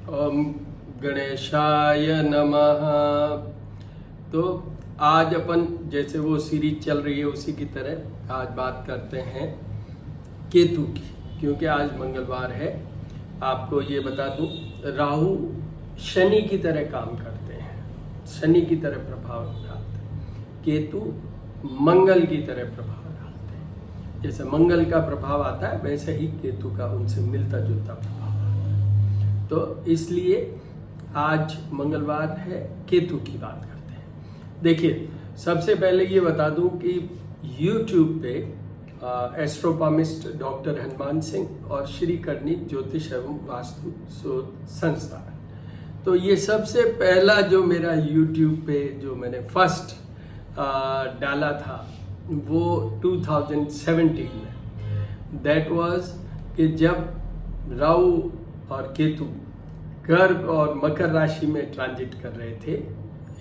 ओम गणेशाय नमः। तो आज अपन जैसे वो सीरीज चल रही है उसी की तरह आज बात करते हैं केतु की, क्योंकि आज मंगलवार है। आपको ये बता दूं, राहु शनि की तरह काम करते हैं, शनि की तरह प्रभाव डालते हैं। केतु मंगल की तरह प्रभाव डालते हैं। जैसे मंगल का प्रभाव आता है वैसे ही केतु का उनसे मिलता जुलता प्रभाव आता है। तो इसलिए आज मंगलवार है, केतु की बात करते हैं। देखिए, सबसे पहले ये बता दूं कि YouTube पे एस्ट्रोपामिस्ट डॉक्टर हनुमान सिंह और श्री करनी ज्योतिष एवं वास्तु शोध संस्थान, तो ये सबसे पहला जो मेरा YouTube पे जो मैंने फर्स्ट डाला था वो 2017 में। दैट वाज कि जब राहु और केतु गर्भ और मकर राशि में ट्रांजिट कर रहे थे।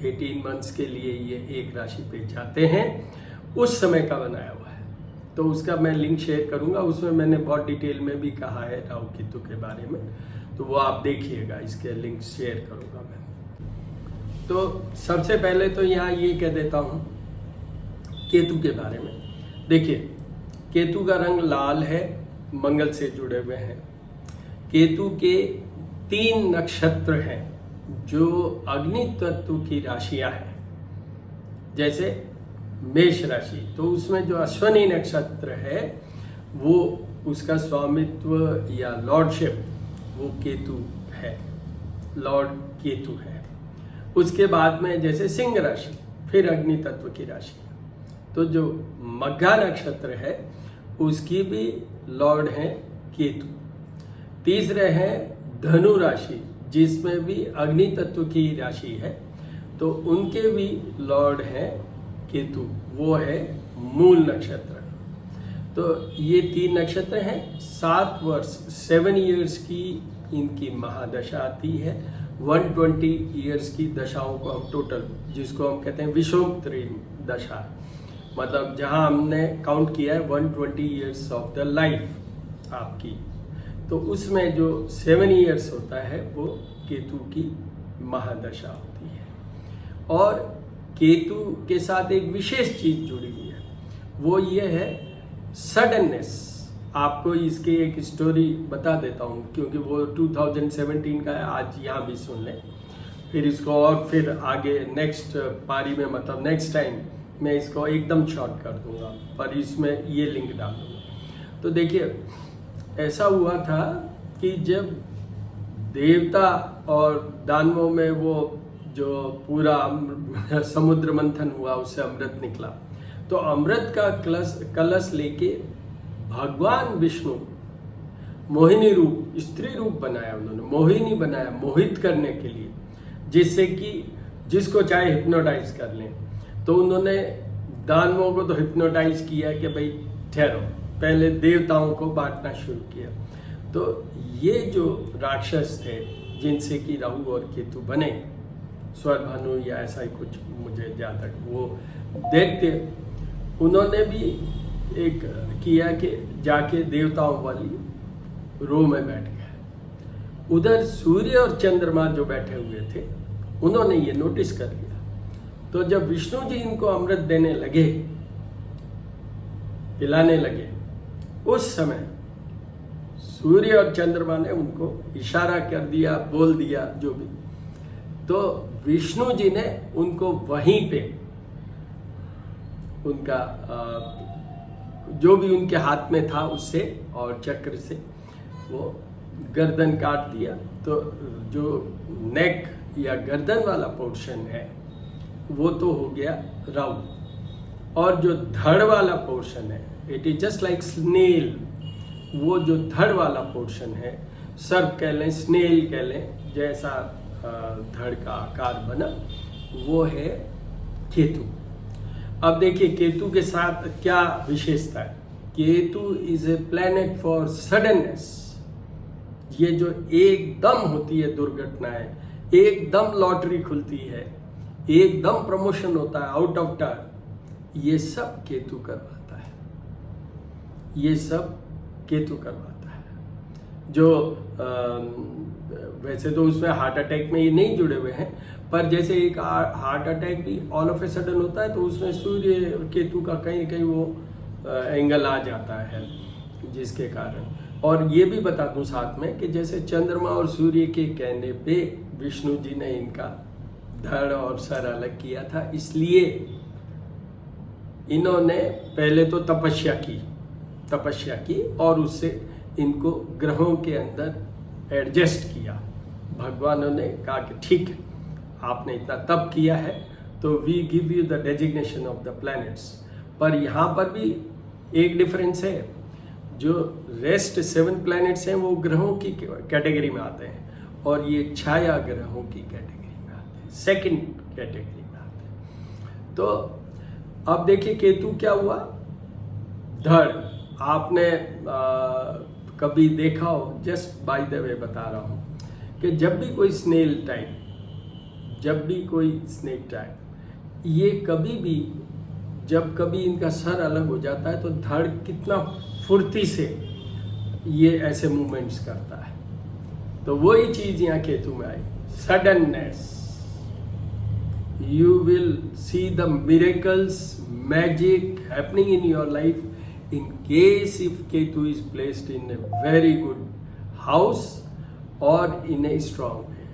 18 मंथ्स के लिए ये एक राशि पे जाते हैं, उस समय का बनाया हुआ है। तो उसका मैं लिंक शेयर करूंगा, उसमें मैंने बहुत डिटेल में भी कहा है राहु केतु के बारे में, तो वो आप देखिएगा, इसके लिंक शेयर करूंगा मैं। तो सबसे पहले तो यहाँ ये कह देता हूँ केतु के बारे में। देखिए, केतु का रंग लाल है, मंगल से जुड़े हुए हैं। केतु के 3 नक्षत्र हैं जो अग्नि तत्व की राशियां हैं। जैसे मेष राशि, तो उसमें जो अश्विनी नक्षत्र है वो उसका स्वामित्व या लॉर्डशिप वो केतु है, लॉर्ड केतु है। उसके बाद में जैसे सिंह राशि, फिर अग्नि तत्व की राशि। तो जो मघा नक्षत्र है उसकी भी लॉर्ड है केतु। तीसरे हैं धनु राशि, जिसमें भी अग्नि तत्व की राशि है, तो उनके भी लॉर्ड हैं केतु, वो है मूल नक्षत्र। तो ये 3 नक्षत्र हैं। 7 वर्ष 7 ईयर्स की इनकी महादशा आती है। 120 ईयर्स की दशाओं को हम टोटल, जिसको हम कहते हैं विषमोत्तरी दशा, मतलब जहां हमने काउंट किया है 120 ईयर्स ऑफ द लाइफ आपकी, तो उसमें जो 7 ईयर्स होता है वो केतु की महादशा होती है। और केतु के साथ एक विशेष चीज जुड़ी हुई है, वो ये है सडननेस। आपको इसकी एक स्टोरी बता देता हूँ, क्योंकि वो 2017 का है, आज यहाँ भी सुन लें, फिर इसको और फिर आगे नेक्स्ट पारी में, मतलब नेक्स्ट टाइम मैं इसको एकदम शॉर्ट कर दूंगा, पर इसमें ये लिंक डाल दूंगा। तो देखिए, ऐसा हुआ था कि जब देवता और दानवों में वो जो पूरा समुद्र मंथन हुआ, उससे अमृत निकला, तो अमृत का कलश लेके भगवान विष्णु मोहिनी रूप, स्त्री रूप बनाया उन्होंने, मोहिनी बनाया मोहित करने के लिए, जिससे कि जिसको चाहे हिप्नोटाइज कर लें। तो उन्होंने दानवों को तो हिप्नोटाइज किया कि भाई ठहरो, पहले देवताओं को बांटना शुरू किया। तो ये जो राक्षस थे जिनसे कि राहु और केतु बने, स्वरभानु या ऐसा ही कुछ, मुझे जहाँ तक वो देखते, उन्होंने भी एक किया कि जाके देवताओं वाली रो में बैठ गए। उधर सूर्य और चंद्रमा जो बैठे हुए थे, उन्होंने ये नोटिस कर लिया। तो जब विष्णु जी इनको अमृत देने लगे, पिलाने लगे, उस समय सूर्य और चंद्रमा ने उनको इशारा कर दिया, बोल दिया जो भी। तो विष्णु जी ने उनको वहीं पे उनका जो भी उनके हाथ में था उससे और चक्र से वो गर्दन काट दिया। तो जो नेक या गर्दन वाला पोर्शन है वो तो हो गया राहु, और जो धड़ वाला पोर्शन है, it is just like snail, वो जो धड़ वाला पोर्शन है, सर्प कह लें, स्नेल कह लें, जैसा धड़ का आकार बना, वो है केतु। अब देखिए केतु के साथ क्या विशेषता है। Ketu is a planet for suddenness. ये जो एकदम होती है दुर्घटनाएं, एकदम लॉटरी खुलती है, एकदम प्रमोशन होता है आउट ऑफ टर्न, ये सब केतु करवाता है, ये सब केतु करवाता है। जो वैसे तो उसमें हार्ट अटैक में ये नहीं जुड़े हुए हैं, पर जैसे एक हार्ट अटैक भी ऑल ऑफ ए सडन होता है तो उसमें सूर्य केतु का कहीं कहीं वो एंगल आ जाता है, जिसके कारण। और ये भी बता दूं साथ में कि जैसे चंद्रमा और सूर्य के कहने पे विष्णु जी ने इनका धड़ और सर अलग किया था, इसलिए इन्होंने पहले तो तपस्या की और उससे इनको ग्रहों के अंदर एडजस्ट किया। भगवानों ने कहा कि ठीक है, आपने इतना तप किया है तो we give you the designation of the planets. पर यहाँ पर भी एक डिफरेंस है, जो रेस्ट 7 प्लैनेट्स हैं वो ग्रहों की कैटेगरी में आते हैं और ये छाया ग्रहों की कैटेगरी में आते हैं, सेकंड कैटेगरी में आते हैं। तो अब देखिए केतु क्या हुआ, धड़। आपने कभी देखा हो, जस्ट बाय द वे बता रहा हूँ, कि जब भी कोई स्नेक टाइप ये कभी भी जब कभी इनका सर अलग हो जाता है तो धड़ कितना फुर्ती से ये ऐसे मूवमेंट्स करता है। तो वही चीज यहाँ केतु में आई, suddenness. You will see the miracles, magic happening in your life in case if Ketu is placed in a very good house or in a strong way.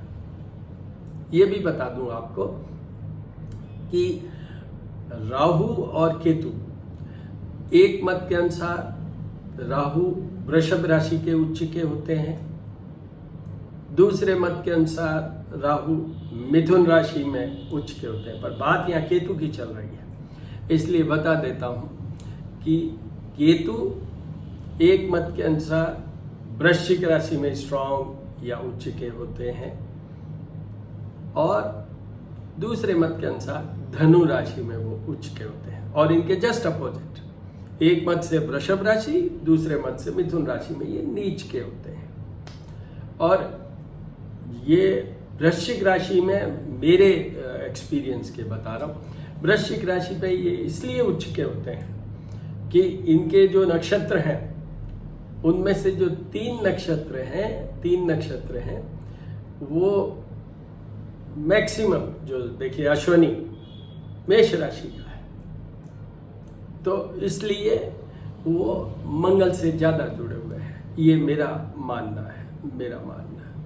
ये भी बता दूं आपको कि राहु और केतु, एक मत के अनुसार राहु वृषभ राशि के उच्च के होते हैं, दूसरे मत के अनुसार राहु मिथुन राशि में उच्च के होते हैं। पर बात यहाँ केतु की चल रही है, इसलिए बता देता हूँ कि केतु एक मत के अनुसार वृश्चिक राशि में स्ट्रांग या उच्च के होते हैं और दूसरे मत के अनुसार धनु राशि में वो उच्च के होते हैं। और इनके जस्ट अपोजिट, एक मत से वृषभ राशि, दूसरे मत से मिथुन राशि में ये नीच के होते हैं। और ये वृश्चिक राशि में मेरे एक्सपीरियंस के बता रहा हूँ, वृश्चिक राशि पे ये इसलिए उच्च के होते हैं कि इनके जो नक्षत्र हैं उनमें से जो 3 नक्षत्र हैं वो मैक्सिमम, जो देखिए अश्वनी मेष राशि का है, तो इसलिए वो मंगल से ज्यादा जुड़े हुए हैं, ये मेरा मानना है।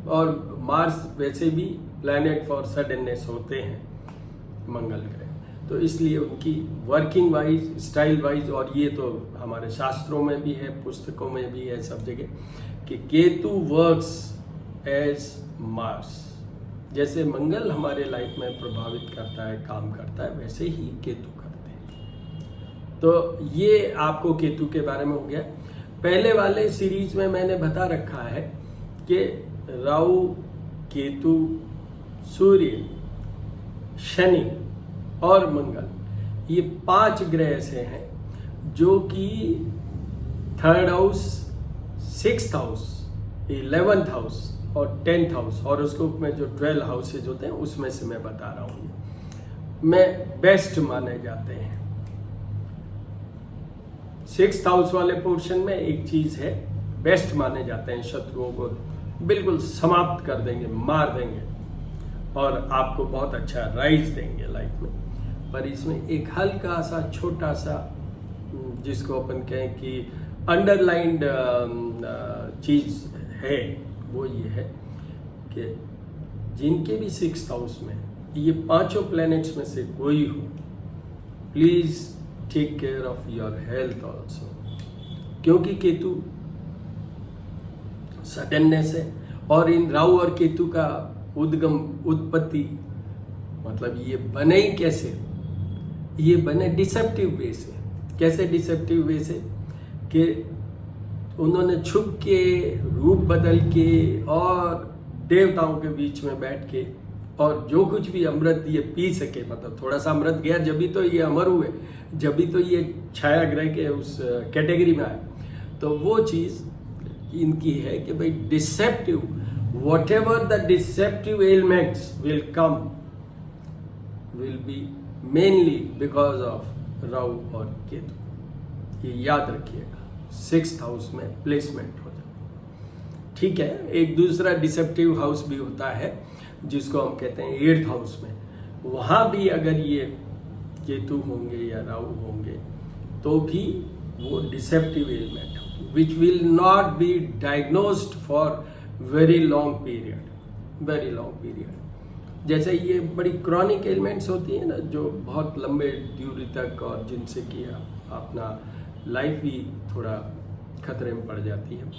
और मार्स वैसे भी प्लैनेट फॉर सडननेस होते हैं मंगल ग्रह, तो इसलिए उनकी वर्किंग वाइज, स्टाइल वाइज, और ये तो हमारे शास्त्रों में भी है, पुस्तकों में भी है, सब जगह कि केतु वर्क्स एज मार्स। जैसे मंगल हमारे लाइफ में प्रभावित करता है, काम करता है, वैसे ही केतु करते हैं। तो ये आपको केतु के बारे में हो गया। पहले वाले सीरीज में मैंने बता रखा है कि राहु, केतु, सूर्य, शनि और मंगल, ये 5 ग्रह ऐसे हैं जो कि 3rd house, 6th house, 11th house और 10th हाउस और उसको में जो 12 हाउसेज होते हैं उसमें से मैं बता रहा हूँ, मैं बेस्ट माने जाते हैं। 6th हाउस वाले पोर्शन में एक चीज है, बेस्ट माने जाते हैं, शत्रुओं को बिल्कुल समाप्त कर देंगे, मार देंगे और आपको बहुत अच्छा राइज देंगे लाइफ में। पर इसमें एक हल्का सा छोटा सा, जिसको अपन कहें कि अंडरलाइंड चीज है, वो ये है कि जिनके भी 6th हाउस में ये 5 प्लैनेट्स में से कोई हो, please take care of your health also, क्योंकि केतु सडननेस है। और इन राहु और केतु का उत्पत्ति मतलब ये बने ही कैसे, ये बने डिसेप्टिव वे से। कैसे डिसेप्टिव वे से कि उन्होंने छुप के, रूप बदल के और देवताओं के बीच में बैठ के और जो कुछ भी अमृत ये पी सके, मतलब थोड़ा सा अमृत गया जब भी तो ये अमर हुए, जब भी तो ये छाया ग्रह के उस कैटेगरी में आए। तो वो चीज इनकी है कि भाई deceptive, what ever the deceptive elements will come will be mainly because of Rahu और केतु। ये याद रखिएगा, 6th हाउस में प्लेसमेंट हो जाए। ठीक है, एक दूसरा डिसेप्टिव हाउस भी होता है जिसको हम कहते हैं 8th हाउस में, वहाँ भी अगर ये केतु होंगे या राहु होंगे तो भी वो डिसेप्टिव एलिमेंट होगी, which will not be diagnosed for very long period. जैसे ये बड़ी क्रॉनिक एलिमेंट्स होती है ना, जो बहुत लंबे ड्यूरी तक, और जिनसे कि अपना लाइफ भी थोड़ा खतरे में पड़ जाती है,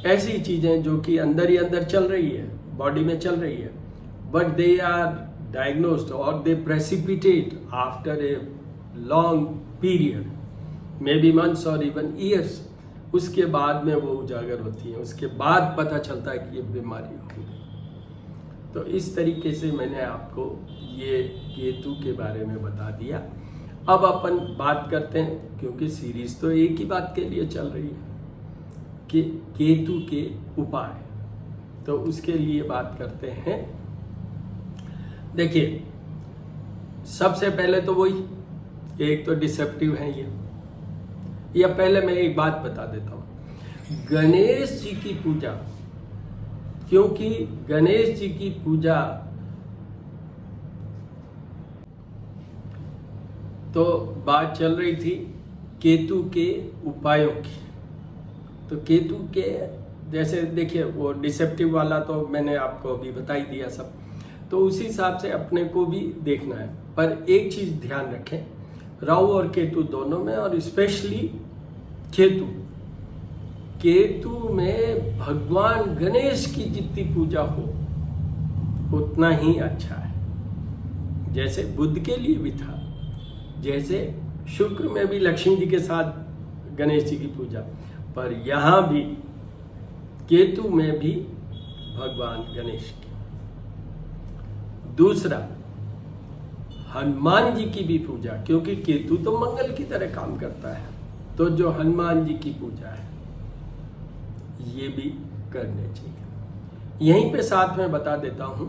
ऐसी चीज़ें जो कि अंदर ही अंदर चल रही है, बॉडी में चल रही है, बट दे आर डायग्नोस्ड और they precipitate after a long period, may be months और इवन ईयर्स, उसके बाद में वो उजागर होती है, उसके बाद पता चलता है कि ये बीमारी हो गई। तो इस तरीके से मैंने आपको ये केतु के बारे में बता दिया। अब अपन बात करते हैं, क्योंकि सीरीज तो एक ही बात के लिए चल रही है कि केतु के उपाय, तो उसके लिए बात करते हैं। देखिए, सबसे पहले तो वही, एक तो डिसेप्टिव है ये, या पहले मैं एक बात बता देता हूं, गणेश जी की पूजा, क्योंकि गणेश जी की पूजा तो बात चल रही थी केतु के उपायों की, तो केतु के जैसे देखिए वो डिसेप्टिव वाला तो मैंने आपको अभी बता ही दिया सब, तो उसी हिसाब से अपने को भी देखना है। पर एक चीज ध्यान रखें, राहु और केतु दोनों में, और स्पेशली केतु में भगवान गणेश की जितनी पूजा हो उतना ही अच्छा है। जैसे बुध के लिए भी था, जैसे शुक्र में भी लक्ष्मी जी के साथ गणेश जी की पूजा, पर यहां भी केतु में भी भगवान गणेश की। दूसरा, हनुमान जी की भी पूजा, क्योंकि केतु तो मंगल की तरह काम करता है, तो जो हनुमान जी की पूजा है ये भी करने चाहिए। यहीं पे साथ में बता देता हूं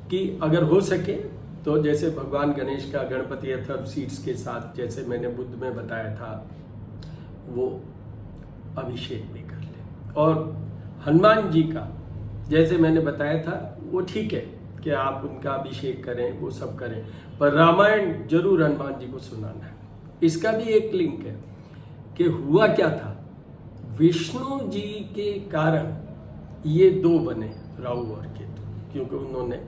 कि अगर हो सके तो जैसे भगवान गणेश का गणपति अथर्व सीड्स के साथ, जैसे मैंने बुद्ध में बताया था, वो अभिषेक भी कर ले। और हनुमान जी का जैसे मैंने बताया था वो ठीक है कि आप उनका अभिषेक करें, वो सब करें, पर रामायण जरूर हनुमान जी को सुनाना है। इसका भी एक लिंक है कि हुआ क्या था, विष्णु जी के कारण ये दो बने, राहु और केतु, क्योंकि उन्होंने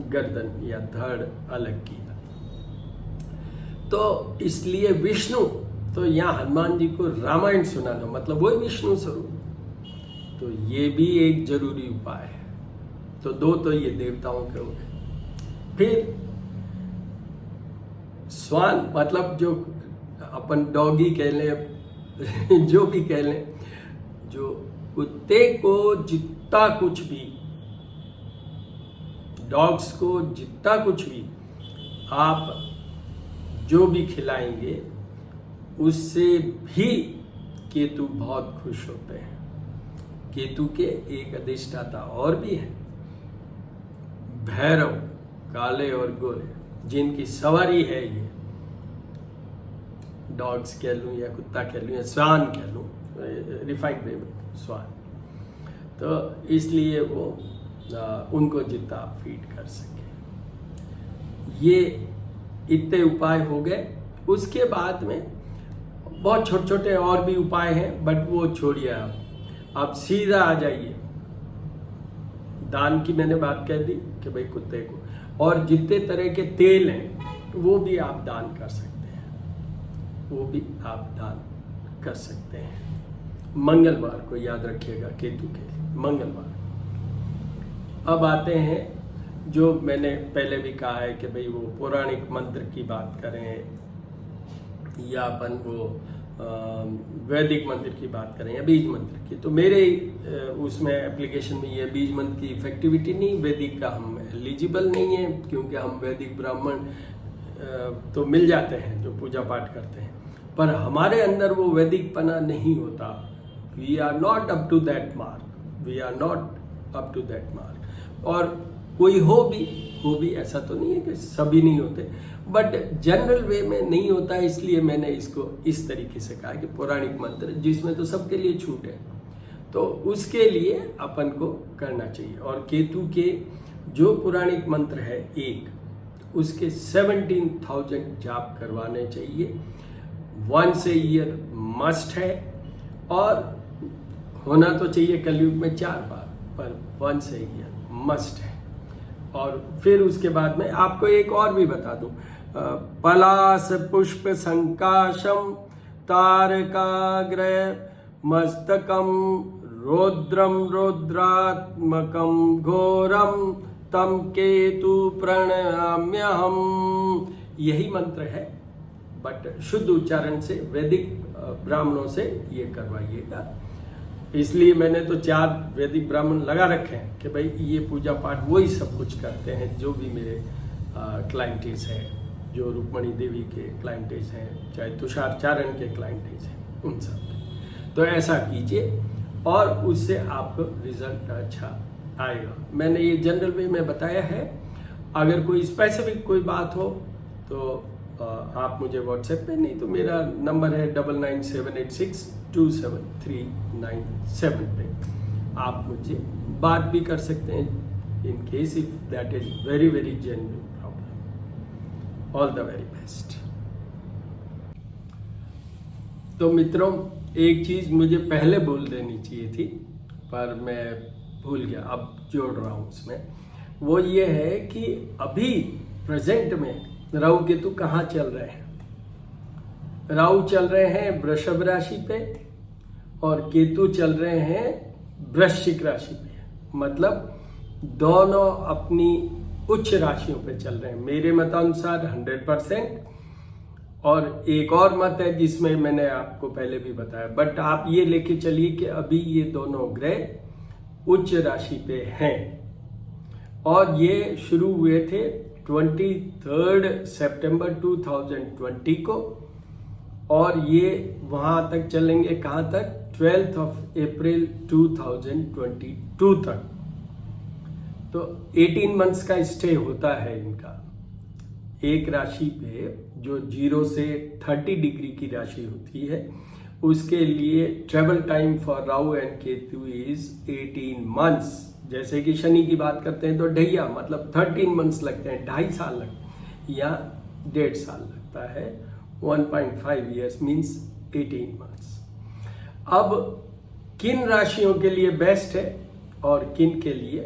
गर्दन या धड़ अलग किया। तो इसलिए विष्णु, तो यहाँ हनुमान जी को रामायण सुनाना मतलब वही विष्णु स्वरूप, तो ये भी एक जरूरी उपाय है। तो दो तो ये देवताओं के हो गए। फिर स्वान, मतलब जो अपन डॉगी कह लें जो भी कह लें, जो कुत्ते को जितना कुछ भी, डॉग्स को जितना कुछ भी आप जो भी खिलाएंगे उससे भी केतु बहुत खुश होते हैं। केतु के एक अधिष्ठाता और भी हैं, भैरव, काले और गोरे, जिनकी सवारी है ये, डॉग्स कह लूँ या कुत्ता कह लूँ या स्वान कह लूँ, रिफाइंड वे में स्वान, तो इसलिए वो उनको जितना आप फीड कर सके। ये इतने उपाय हो गए। उसके बाद में बहुत छोटे छोटे और भी उपाय हैं, बट वो छोड़िए आप सीधा आ जाइए। दान की मैंने बात कह दी कि भाई कुत्ते को, और जितने तरह के तेल हैं वो भी आप दान कर सकते हैं, वो भी आप दान कर सकते हैं। मंगलवार को याद रखिएगा, केतु के लिए मंगलवार। अब आते हैं जो मैंने पहले भी कहा है कि भाई वो पौराणिक मंत्र की बात करें या अपन वो वैदिक मंत्र की बात करें या बीज मंत्र की, तो मेरे उसमें एप्लीकेशन में ये बीज मंत्र की इफेक्टिविटी नहीं, वैदिक का हम एलिजिबल नहीं है, क्योंकि हम वैदिक ब्राह्मण तो मिल जाते हैं जो पूजा पाठ करते हैं, पर हमारे अंदर वो वैदिक पना नहीं होता। We are not up to that mark, we are not up to that mark. और कोई हो भी ऐसा तो नहीं है कि सभी नहीं होते, बट जनरल वे में नहीं होता है। इसलिए मैंने इसको इस तरीके से कहा कि पौराणिक मंत्र, जिसमें तो सबके लिए छूट है, तो उसके लिए अपन को करना चाहिए। और केतु के जो पौराणिक मंत्र है एक, उसके 17,000 जाप करवाने चाहिए। वंस ए ईयर मस्ट है, और होना तो चाहिए कलयुग में 4 बार, पर वंस ए ईयर मस्ट है। और फिर उसके बाद में आपको एक और भी बता दूं, पलाश पुष्प संकाशम तारकाग्र मस्तकम रौद्रम रौद्रात्मकम घोरम तम केतु प्रणम्यहम, यही मंत्र है, बट शुद्ध उच्चारण से वैदिक ब्राह्मणों से ये करवाइएगा। इसलिए मैंने तो 4 वैदिक ब्राह्मण लगा रखे हैं कि भाई ये पूजा पाठ वही सब कुछ करते हैं, जो भी मेरे क्लाइंटेज हैं, जो रुक्मणी देवी के क्लाइंटेज हैं, चाहे तुषार चारण के क्लाइंटेज हैं, उन सब के। तो ऐसा कीजिए और उससे आपको रिजल्ट अच्छा आएगा। मैंने ये जनरल वे में बताया है। अगर कोई स्पेसिफिक कोई बात हो तो आप मुझे व्हाट्सएप पे, नहीं तो मेरा नंबर है 9978627397 पे आप मुझे बात भी कर सकते हैं, इन case if that is very very genuine problem. All the very best. तो मित्रों, एक चीज मुझे पहले बोल देनी चाहिए थी, पर मैं भूल गया, अब जोड़ रहा हूं उसमें। वो ये है कि अभी प्रेजेंट में राहु केतु कहाँ चल रहे हैं। राहु चल रहे हैं वृषभ राशि पे और केतु चल रहे हैं वृश्चिक राशि पे। मतलब दोनों अपनी उच्च राशियों पे चल रहे हैं मेरे मतानुसार 100%। और एक और मत है जिसमें मैंने आपको पहले भी बताया, बट आप ये लेके चलिए कि अभी ये दोनों ग्रह उच्च राशि पे हैं और ये शुरू हुए थे 23 सितंबर 2020 को, और ये वहां तक चलेंगे, कहां तक, 12 अप्रैल 2022 तक। तो 18 मंथ्स का स्टे होता है इनका एक राशि पे। जो 0 से 30 डिग्री की राशि होती है उसके लिए travel time for Rahu and Ketu is 18 months. जैसे कि शनि की बात करते हैं तो ढैया मतलब 13 मंथ्स लगते हैं, 2.5 साल लगते हैं, या 1.5 साल लगता है। 1.5 ईयर्स मीन्स 18 मंथ्स। अब किन राशियों के लिए बेस्ट है और किन के लिए,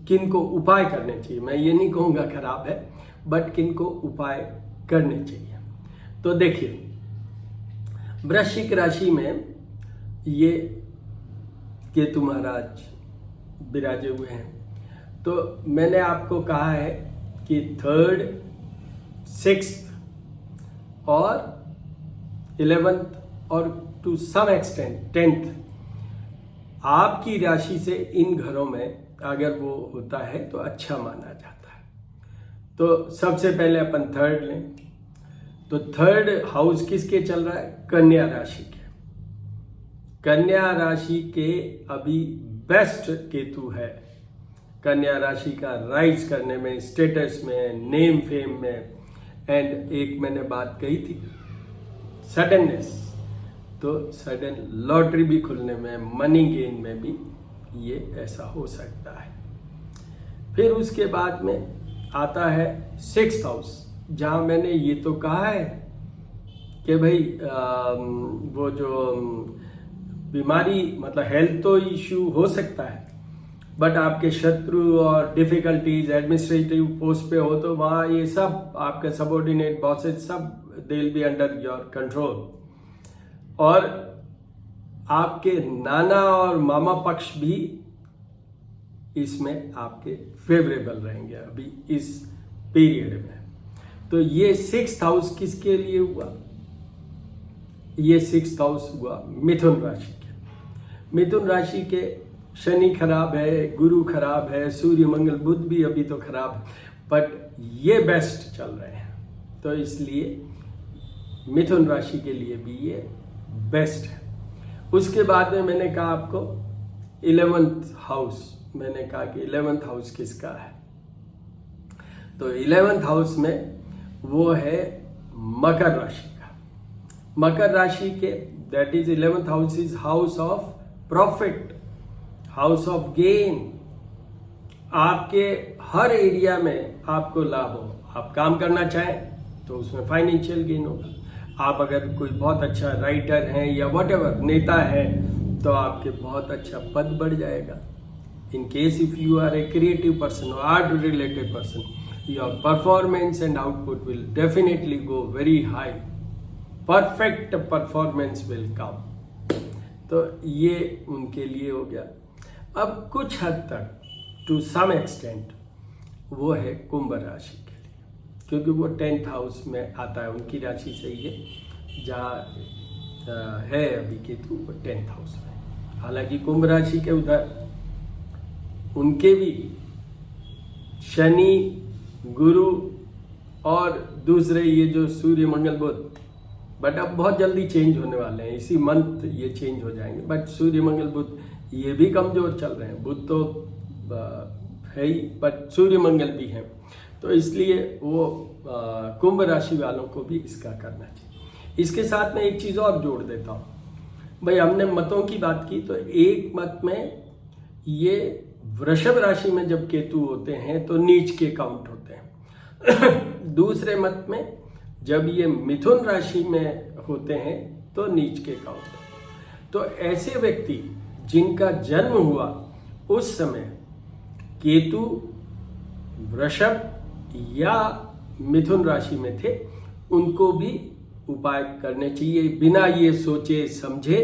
किन को उपाय करने चाहिए, मैं ये नहीं कहूंगा खराब है, बट किन को उपाय करने चाहिए। तो देखिए, वृश्चिक राशि में ये केतु महाराज विराजे हुए हैं। तो मैंने आपको कहा है कि 3rd, 6th और 11th और टू सम एक्सटेंट 10th आपकी राशि से इन घरों में अगर वो होता है तो अच्छा माना जाता है। तो सबसे पहले अपन 3rd लें। तो 3rd हाउस किसके चल रहा है, कन्या राशि के। कन्या राशि के अभी बेस्ट केतु है। कन्या राशि का राइज करने में, स्टेटस में, नेम फेम में, एंड एक मैंने बात कही थी सडननेस, तो सडन लॉटरी भी खुलने में, मनी गेन में भी ये ऐसा हो सकता है। फिर उसके बाद में आता है 6th हाउस, जहां मैंने ये तो कहा है कि भाई वो जो बीमारी मतलब हेल्थ तो इश्यू हो सकता है, बट आपके शत्रु और डिफिकल्टीज एडमिनिस्ट्रेटिव पोस्ट पे हो तो वहाँ ये सब आपके सबऑर्डिनेट बॉसेस सब they will be under your control. और आपके नाना और मामा पक्ष भी इसमें आपके फेवरेबल रहेंगे अभी इस पीरियड में। तो ये 6th हाउस किसके लिए हुआ, ये 6th हाउस हुआ मिथुन राशि के। मिथुन राशि के शनि खराब है, गुरु खराब है, सूर्य मंगल बुध भी अभी तो खराब है, बट ये बेस्ट चल रहे हैं। तो इसलिए मिथुन राशि के लिए भी ये बेस्ट है। उसके बाद में मैंने कहा आपको 11th हाउस, मैंने कहा कि 11th हाउस किसका है, तो 11th हाउस में वो है मकर राशि का। मकर राशि के that is 11th house is house of profit, house of gain, आपके हर एरिया में आपको लाभ हो। आप काम करना चाहें तो उसमें फाइनेंशियल गेन होगा। आप अगर कोई बहुत अच्छा राइटर हैं या व्हाटएवर नेता है तो आपके बहुत अच्छा पद बढ़ जाएगा। In case if you are a creative person और art related person, your performance and output will definitely go very high, perfect performance will come. तो ये उनके लिए हो गया। अब कुछ हद तक टू सम एक्सटेंट वो है कुंभ राशि के लिए, क्योंकि वो 10th हाउस में आता है, उनकी राशि से ही है जहाँ है अभी केतु, वो 10th हाउस में। हालांकि कुंभ राशि के उधर उनके भी शनि, गुरु और दूसरे ये जो सूर्य, मंगल, बुध, बट अब बहुत जल्दी चेंज होने वाले हैं, इसी मंथ ये चेंज हो जाएंगे। बट सूर्य, मंगल, बुध ये भी कमजोर चल रहे हैं। बुध तो है ही, बट सूर्य, मंगल भी हैं, तो इसलिए वो कुंभ राशि वालों को भी इसका करना चाहिए। इसके साथ में एक चीज़ और जोड़ देता हूँ। भाई हमने मतों की बात की, तो एक मत में ये वृषभ राशि में जब केतु होते हैं तो नीच के काउंट होते हैं। दूसरे मत में जब ये मिथुन राशि में होते हैं तो नीच के काउंट होते हैं। तो ऐसे व्यक्ति जिनका जन्म हुआ उस समय केतु वृषभ या मिथुन राशि में थे, उनको भी उपाय करने चाहिए बिना ये सोचे समझे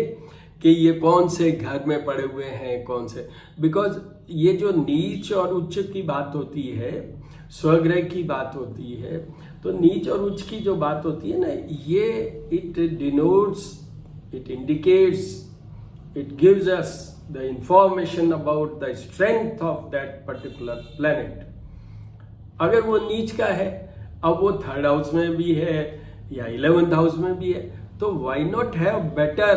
कि ये कौन से घर में पड़े हुए हैं, कौन से। बिकॉज ये जो नीच और उच्च की बात होती है, स्वग्रह की बात होती है, तो नीच और उच्च की जो बात होती है ना, ये it denotes, it indicates, it gives us the information about the strength of that particular planet. अगर वो नीच का है, अब वो 3rd हाउस में भी है या 11th हाउस में भी है, तो why not have better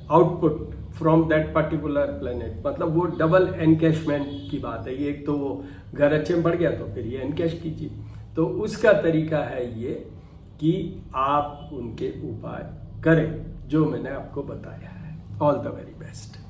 output from that particular planet? मतलब वो डबल एनकैशमेंट की बात है। ये एक तो वो घर अच्छे में बढ़ गया तो फिर ये एनकैश कीजिए। तो उसका तरीका है ये कि आप उनके उपाय करें जो मैंने आपको बताया है। All the very best.